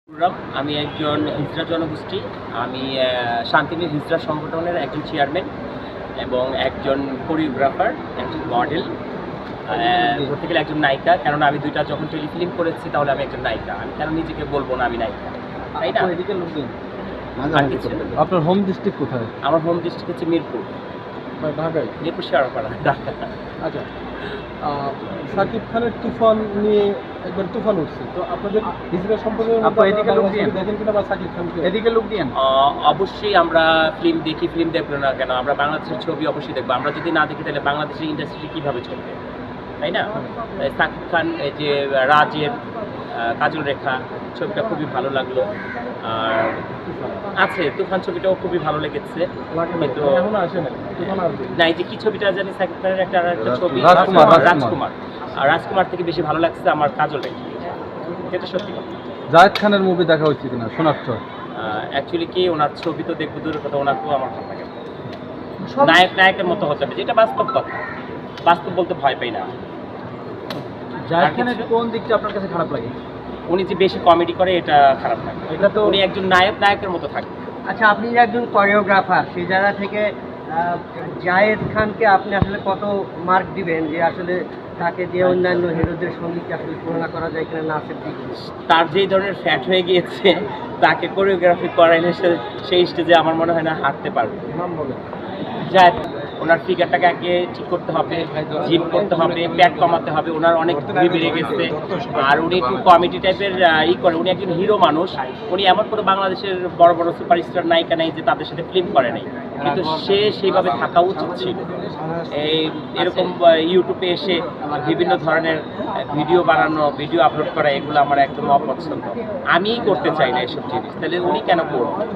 আমি একজন হিজড়া জনগোষ্ঠী। আমি শান্তিনীর হিজড়া সংগঠনের একজন চেয়ারম্যান এবং একজন কোরিওগ্রাফার, একজন মডেল, বলতে গেলে একজন নায়িকা। কেননা আমি দুইটা যখন টেলিফিল্ম করেছি তাহলে আমি একজন নায়িকা। আমি কেন নিজেকে বলবো না আমি নায়িকা, তাই না? আর কিছু আপনার হোম ডিস্ট্রিক্ট কোথায়? আমার হোম ডিস্ট্রিক্ট হচ্ছে মিরপুর, ঢাকায়। মিরপুর শেয়ারপাড়া, ঢাকা। আচ্ছা, সাকিব খানের তুফান নিয়ে একবার তুফান উঠছে, তো আপনাদের হিজড়া সম্পর্কে দেখেন কিনা বা সাকিব খানকে এদিকে লোক দিয়েন? অবশ্যই আমরা ফিল্ম দেখি, ফিল্ম দেখবো না কেন? আমরা বাংলাদেশের ছবি অবশ্যই দেখবো। আমরা যদি না দেখি তাহলে বাংলাদেশের ইন্ডাস্ট্রি কীভাবে চলবে, তাই না? সাকিব খান, এই যে রাজের কাজল রেখা ছবিটা খুবই ভালো লাগলো। আর আছে তুফান ছবিটাও খুবই ভালো লেগেছে, কিন্তু না, এই যে কি ছবিটা জানি সাকিব খানের একটা ছবি, রাজকুমার। আর রাজকুমার থেকে বেশি ভালো লাগছে আমার কাজল রেখা, এটা সত্যি কথা। জায়েদ খানের মুভি দেখা হচ্ছে কিনা সোনাক্ষর? অ্যাকচুয়ালি কি, ওনার ছবি তো দেখবো দূরের কথা, ওনাকেও আমার ভালো লাগে। নায়কের মতো হতে হবে, যেটা বাস্তব কথা। বাস্তব বলতে ভয় পাই না। জায়েদ খানের কোন দিকটা আপনার কাছে খারাপ লাগে? উনি যে বেশি কমেডি করে, এটা খারাপ লাগে। এটা তো উনি একজন নায়কের মতো থাকে। আচ্ছা, আপনি যে একজন কোরিওগ্রাফার, সেই জায়গা থেকে জায়েদ খানকে আপনি আসলে কত মার্ক দিবেন, যে আসলে তাকে দিয়ে অন্যান্য হিরোদের সঙ্গে কি আসলে তুলনা করা যায় কিনা নাচের দিকে? তার যেই ধরনের ফ্যাট হয়ে গিয়েছে, তাকে কোরিওগ্রাফি করাইলে সেই স্টেজে আমার মনে হয় না হাঁটতে পারবে। নাম বলে যায়, ওনার ফিগারটাকে আগে ঠিক করতে হবে, জিম করতে হবে, প্যাট কমাতে হবে। ওনার অনেক ভুঁড়ি বেড়ে গেছে, আর উনি একটু কমেডি টাইপের করে। উনি একজন হিরো মানুষ। উনি এমন কোনো বাংলাদেশের বড় বড় সুপারস্টার নায়িকা নেই যে তাদের সাথে ফিল্ম করে নাই, কিন্তু সে সেইভাবে থাকা উচিত ছিল। এরকম ইউটিউবে এসে বিভিন্ন ধরনের ভিডিও বানানো, ভিডিও আপলোড করা, এগুলো আমার একদম অপছন্দ। আমিই করতে চাই না এসব জিনিস, তাহলে উনি কেন করবেন?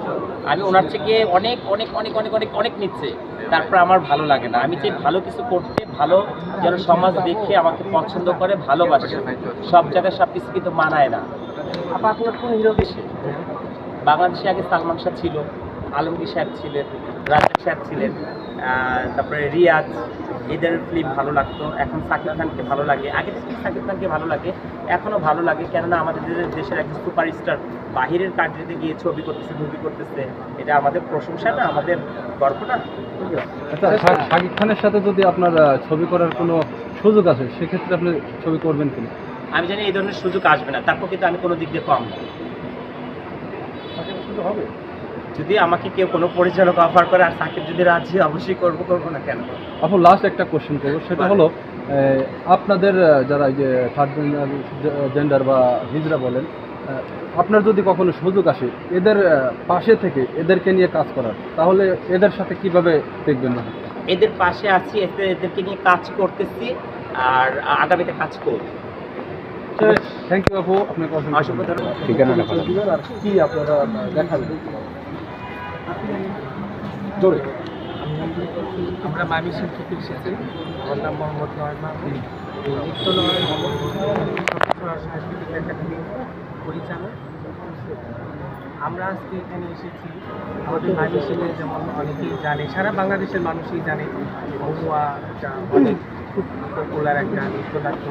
আমি ওনার থেকে অনেক অনেক অনেক অনেক অনেক অনেক নিচ্ছে, তারপর আমার ভালো লাগে না। আমি চাই ভালো কিছু করতে, ভালো যেন সমাজ দেখে আমাকে পছন্দ করে, ভালোবাসে। সব জায়গায় সব কিছু কিন্তু মানায় না। আপনার কোন হিরো বেশি? বাংলাদেশে আগে সালমান শাহ ছিল, আলমগীর সাহেব ছিলেন, রাজাক সাহেব ছিলেন, তারপরে রিয়াজ, এদের ফিল্ম ভালো লাগতো। এখন সাকিব খানকে ভালো লাগে, আগে থেকে সাকিব খানকে ভালো লাগে, এখনও ভালো লাগে। কেননা আমাদের দেশের একজন সুপারস্টার বাহিরের কান্ট্রিতে গিয়ে ছবি করতেছে, মুভি করতেছে, এটা আমাদের প্রশংসা না, আমাদের গর্ব না? আচ্ছা, সাকিব খানের সাথে যদি আপনার ছবি করার কোনো সুযোগ আছে, সেক্ষেত্রে আপনি ছবি করবেন কিনা? আমি জানি এই ধরনের সুযোগ আসবে না, তারপর কিন্তু আমি কোনো দিক দিয়ে কম না। হবে যদি আমাকে কেউ কোনো পরিচালক অফার করে আর সাকিব যদি রাজি, অবশ্যই করবো না কেন? আপু, লাস্ট একটা কোশ্চেন করবো, সেটা হলো আপনাদের যারা এই যে থার্ড জেন্ডার বা হিজড়া বলেন, আপনার যদি কখনো সুযোগ আসে এদের পাশে থেকে এদেরকে নিয়ে কাজ করার, তাহলে এদের সাথে কিভাবে দেখবেন না? এদের পাশে আছি, এদেরকে নিয়ে কাজ করতেছি, আর আগামীতে কাজ করব। থ্যাংক ইউ আপু, আপনাকে অসংখ্য ধন্যবাদ। ঠিকানাটা দিবেন আর কি আপনারা দেখাবেন জোরে। আমরা মামিসিং থেকে এসেছি। আমার নাম মোহাম্মদ নয়মা, নিত্য নয় সাংস্কৃতিক একাডেমি পরিচালক। আমরা আজকে এখানে এসেছি আমাদের মামিসিংয়ে, যেমন অনেকেই জানে, সারা বাংলাদেশের মানুষই জানে মহুয়া অনেক খুব পপুলার একটা নৃত্যনাট্য।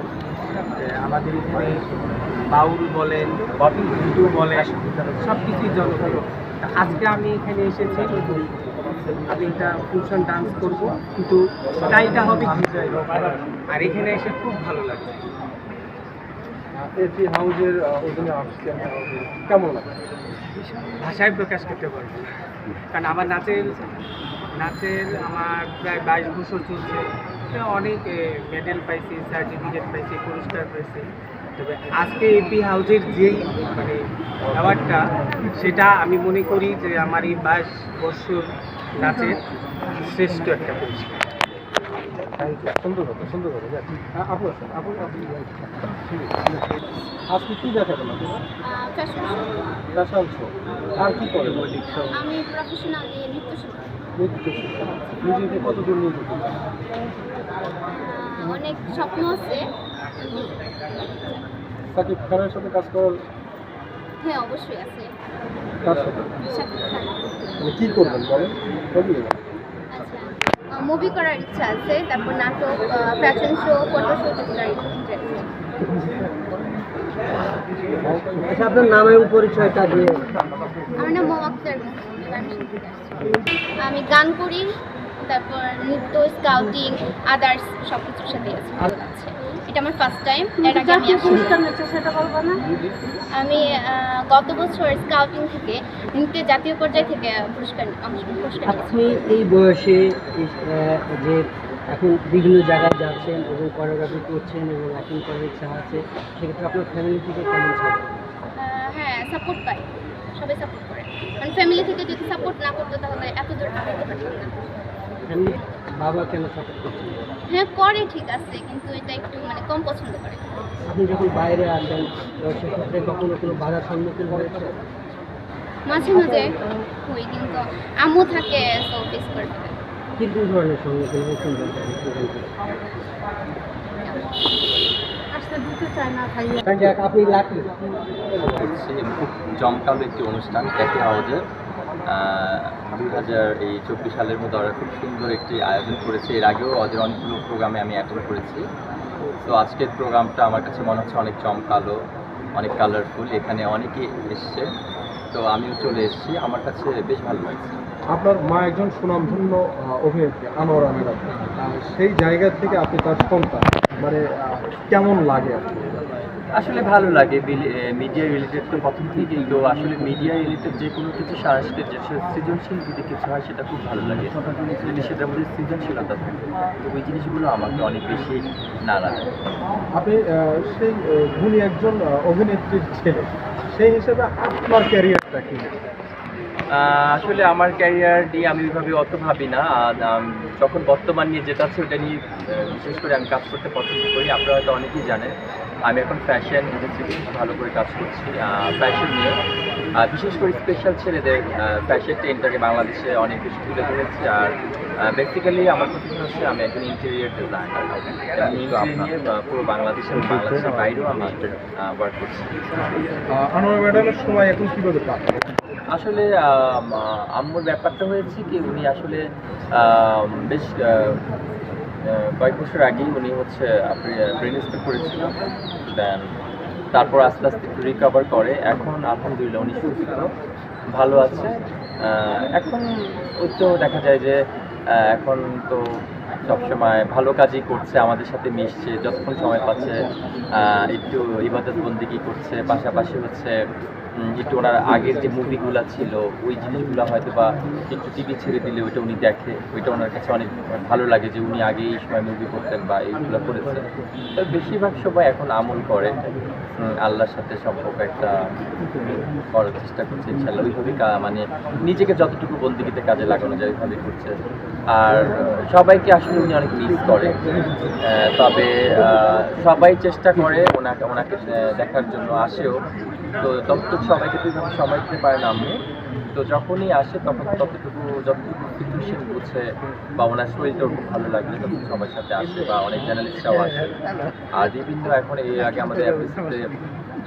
আমাদের এখানে বাউল বলেন, হিন্দু বলেন, সব কিছুই জনপ্রিয়। আজকে আমি এখানে এসেছি, আমি এটা ফিউশন ডান্স করব, কিন্তু স্টাইলটা হবে আর এখানে এসে খুব ভালো লাগছে। এসি হাউজের অধীনে আসছেন, কেমন লাগে? ভাষায় প্রকাশ করতে পারবো না, কারণ আমার নাচের আমার প্রায় 22 বছর চলছে। অনেক মেডেল পাইছি, সার্টিফিকেট পাইছি, পুরস্কার পাইছি। তবে আজকে এপি হাউজের যেই মানে অ্যাওয়ার্ডটা, সেটা আমি মনে করি যে আমার এই 22 বছর নাচের শ্রেষ্ঠ একটা পুরস্কার। সুন্দর কথা, সুন্দর কথা। আজকে কি দেখাবেন আপনারা? Fashion show. আর কি করেন? আমি প্রফেশনালি নৃত্য শিল্পী। নিজেকে কতদূর নিয়ে যেতে চান? অনেক স্বপ্ন আছে। সাকিব খানের সাথে কাজ করার? হ্যাঁ, অবশ্যই আছে। কার সাথে? শাকিব খান। মানে কি করবেন বলেন? আচ্ছা, মুভি করার ইচ্ছা আছে, তারপর নাটক, ফ্যাশন শো, ফটো শো করার ইচ্ছা আছে। আচ্ছা, আপনার নামের পরিচয়টা দিয়ে। আমার নাম মোহাম্মদ আমি গান করি, তারপর নৃত্য, স্কাউটিং, আদার্স সব কিছুর সাথে আছি। এটা আমার ফার্স্ট টাইম। এর আগে আমি আমি গত বছর স্কাউটিং থেকে নৃত্যে জাতীয় পর্যায় থেকে পুরস্কার নিয়েছি। আপনি এই বয়সে যে এখন বিভিন্ন জায়গায় যাচ্ছেন এবং কোরিওগ্রাফি করছেন এবং অ্যাক্টিং করার ইচ্ছা আছে, সেক্ষেত্রে আপনার ফ্যামিলি থেকে কেমন সাপোর্ট? হ্যাঁ, সাপোর্ট পাই, সবাই সাপোর্ট করে। মানে ফ্যামিলি থেকে যদি সাপোর্ট না করতো তাহলে এত দূর আগাতে পারতাম না। ফ্যামিলি বাবা কেন সাপোর্ট করছেন? হ্যাঁ করে, ঠিক আছে, কিন্তু এটা একটু মানে কম পছন্দ করে। আপনি যখন বাইরে আসেন সেক্ষেত্রে কখনো কোনো বাধার সম্মুখীন হয়েছে? মাঝে মাঝে হই, কিন্তু আম্মু থাকে, সো ফেস করে ফেলে। কি ধরনের সম্মুখীন হয়েছেন? আপনি লাকি করছি খুব জমকালো একটি অনুষ্ঠান ক্যাফে হাউজে 2024 সালের মধ্যে ওরা খুব সুন্দর একটি আয়োজন করেছে। এর আগেও ওদের অনেকগুলো প্রোগ্রামে আমি অ্যাটেন্ড করেছি। তো আজকের প্রোগ্রামটা আমার কাছে মনে হচ্ছে অনেক জমকালো, অনেক কালারফুল। এখানে অনেকে এসছে, তো আমিও চলে এসেছি। আমার কাছে বেশ ভালো লাগছে। আপনার মা একজন সুনামধন্য অভিনেত্রী আনোয়ারা ম্যাডাম, সেই জায়গা থেকে আপনি তার সন্তান, মানে কেমন লাগে আপনি? আসলে ভালো লাগে। মিডিয়া রিলেটেড তো প্রথম থেকেই, তো আসলে মিডিয়া রিলেটেড যে কোনো কিছু সাংস্কৃতিক যে সৃজনশীল যদি কিছু হয় সেটা খুব ভালো লাগে, যদি সেটার মধ্যে সৃজনশীলতা থাকে। তো ওই জিনিসগুলো আমাকে অনেক বেশি নাড়া দেয়। আপনি সেই গুণী একজন অভিনেত্রীর ছেলে, সেই হিসেবে আপনার ক্যারিয়ারটা কি? আসলে আমার ক্যারিয়ার নিয়ে আমি ওইভাবে অত ভাবি না। যখন বর্তমান নিয়ে যেটা আছে ওটা নিয়ে বিশেষ করে আমি কাজ করতে পছন্দ করি। আপনারা হয়তো অনেকেই জানেন আমি এখন ফ্যাশন ইন্ডাস্ট্রিতে খুব ভালো করে কাজ করছি, ফ্যাশন নিয়ে। বিশেষ করে স্পেশাল ছেলেদের ফ্যাশন ট্রেন্ডটাকে বাংলাদেশে অনেক বেশি তুলে ধরেছি। আর বেসিক্যালি আমার কথা হচ্ছে আমি একজন ইন্টেরিয়ার ডিজাইনার, এবং ইন্টেরিয়ার নিয়ে পুরো বাংলাদেশ এবং বাংলাদেশের বাইরেও আমি ওয়ার্ক করছি। আনোয়ারা ম্যাডামের সময় এখন কীভাবে কাটে? আসলে আম্মুর ব্যাপারটা হয়েছে কি, উনি আসলে বেশ কয়েক বছর আগেই উনি হচ্ছে ব্রেন স্ট্রোক করেছিল। দেন তারপর আস্তে আস্তে একটু রিকভার করে। এখন আলহামদুলিল্লাহ উনি সুস্থ, ভালো আছে। এখন ওই তো দেখা যায় যে এখন তো সবসময় ভালো কাজই করছে, আমাদের সাথে মিশছে, যতক্ষণ সময় পাচ্ছে একটু ইবাদত বন্দেগী করছে। পাশাপাশি হচ্ছে একটু ওনার আগের যে মুভিগুলো ছিল ওই জিনিসগুলো হয়তো বা একটু টিভি ছেড়ে দিলে ওইটা উনি দেখে, ওইটা ওনার কাছে অনেক ভালো লাগে যে উনি আগে এই সময় মুভি করতেন বা এইগুলো করেছেন। তো বেশিরভাগ সময় এখন আমল করে, আল্লাহর সাথে সম্পর্ক একটা করার চেষ্টা করছে ইনশাল্লাহ। ওইভাবেই মানে নিজেকে যতটুকু বন্দিগিতে কাজে লাগানো যায় ওইভাবেই করছে। আর সবাইকে আসলে উনি অনেক মিস করে, তবে সবাই চেষ্টা করে ওনাকে দেখার জন্য, আসেও। তো ততটুকু সবাইকে তো এইভাবে সময় দিতে পারে না আম্মু। তো যখনই আসে তখন যতটুকু সিচুয়েশন বুঝে বা ওনার শরীরটা খুব ভালো লাগলে তখন সবার সাথে আসে, বা অনেক জার্নালিস্টরাও আসে। আর বিভিন্ন এখন এর আগে আমাদের এপিসোডে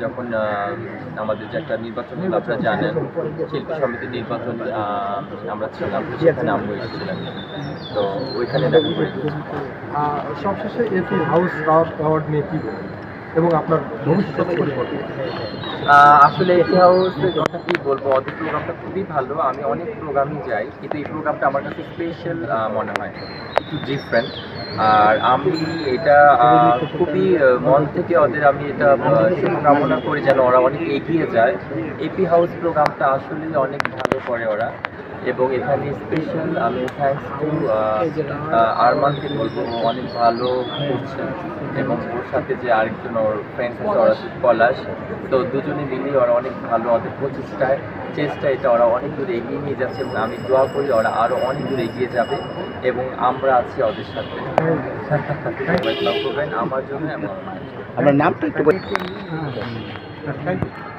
যখন আমাদের যে একটা নির্বাচন হলো, আপনারা জানেন শিল্পী সমিতির নির্বাচন আমরা ছিলাম, সেখানে আম্মু এসেছিলাম। তো ওইখানে দেখা করে সবশেষে এপি হাউস অ্যাওয়ার্ড নিয়ে কী বলবেন এবং আপনার ভবিষ্যৎ পরিকল্পনা? আসলে এপি হাউসের কথা কি বলবো, ওদের প্রোগ্রামটা খুবই ভালো। আমি অনেক প্রোগ্রামই যাই, কিন্তু এই প্রোগ্রামটা আমার কাছে স্পেশাল মনে হয়, একটু ডিফারেন্ট। আর আমি এটা খুবই মন থেকে ওদের আমি এটা শুভকামনা করি যেন ওরা অনেক এগিয়ে যায়। এপি হাউস প্রোগ্রামটা আসলে অনেক ভালো করে ওরা, এবং এখানে স্পেশাল আমি থ্যাঙ্কস টু আরমানকে বলবো, অনেক ভালো করছে। এবং ওর সাথে যে আরেকজন ওর ফ্রেন্ডস আছে ওরা পলাশ, তো দুজনে মিলিয়ে ওরা অনেক ভালো, ওদের চেষ্টা এটা ওরা অনেক দূর এগিয়ে নিয়ে যাচ্ছে। এবং আমি দোয়া করি ওরা আরও অনেক দূর এগিয়ে যাবে, এবং আমরা আছি ওদের সাথে। করবেন আমার জন্য। আপনার নামটা একটু থ্যাংক ইউ।